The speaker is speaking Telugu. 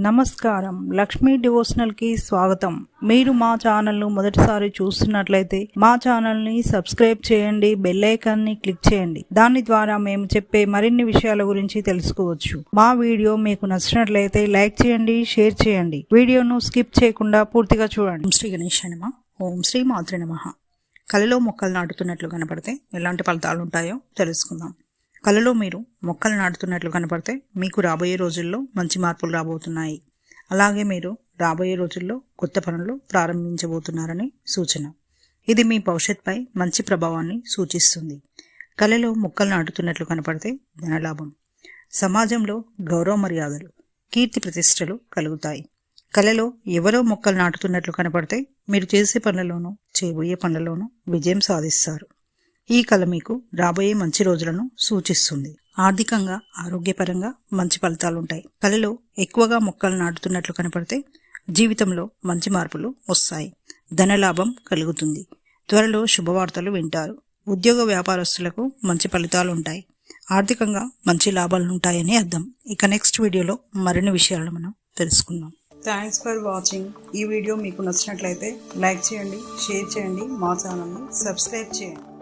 నమస్కారం, లక్ష్మీ డివోషనల్ కి స్వాగతం. మీరు మా ఛానల్ ను మొదటిసారి చూస్తున్నట్లయితే మా ఛానల్ ని సబ్స్క్రైబ్ చేయండి, బెల్ ఐకాన్ ని క్లిక్ చేయండి. దాని ద్వారా మేము చెప్పే మరిన్ని విషయాల గురించి తెలుసుకోవచ్చు. మా వీడియో మీకు నచ్చినట్లయితే లైక్ చేయండి, షేర్ చేయండి. వీడియోను స్కిప్ చేయకుండా పూర్తిగా చూడండి. శ్రీ గణేశాయ నమః. ఓం శ్రీ మాత్రే నమః. కలలో మొక్కలు నాటుతున్నట్లు కనపడితే ఎలాంటి ఫలితాలు ఉంటాయో తెలుసుకుందాం. కలలో మీరు మొక్కలు నాటుతున్నట్లు కనపడితే మీకు రాబోయే రోజుల్లో మంచి మార్పులు రాబోతున్నాయి. అలాగే మీరు రాబోయే రోజుల్లో కొత్త పనులు ప్రారంభించబోతున్నారని సూచన. ఇది మీ భవిష్యత్తుపై మంచి ప్రభావాన్ని సూచిస్తుంది. కలలో మొక్కలు నాటుతున్నట్లు కనపడితే ధనలాభం, సమాజంలో గౌరవ మర్యాదలు, కీర్తి ప్రతిష్టలు కలుగుతాయి. కలలో ఎవరో మొక్కలు నాటుతున్నట్లు కనపడితే మీరు చేసే పనులలోనూ చేయబోయే పనులలోనూ విజయం సాధిస్తారు. ఈ కళ మీకు రాబోయే మంచి రోజులను సూచిస్తుంది. ఆర్థికంగా, ఆరోగ్యపరంగా మంచి ఫలితాలుంటాయి. కళలో ఎక్కువగా మొక్కలు నాటుతున్నట్లు కనపడితే జీవితంలో మంచి మార్పులు వస్తాయి. ధనలాభం కలుగుతుంది. త్వరలో శుభవార్తలు వింటారు. ఉద్యోగ వ్యాపారస్తులకు మంచి ఫలితాలు ఉంటాయి. ఆర్థికంగా మంచి లాభాలు ఉంటాయని అర్థం. ఇక నెక్స్ట్ వీడియోలో మరిన్ని విషయాలను మనం తెలుసుకుందాం. Thanks for watching. ఈ వీడియో మీకు నచ్చినట్లయితే లైక్ చేయండి, షేర్ చేయండి, మా ఛానల్ని సబ్స్క్రైబ్ చేయండి.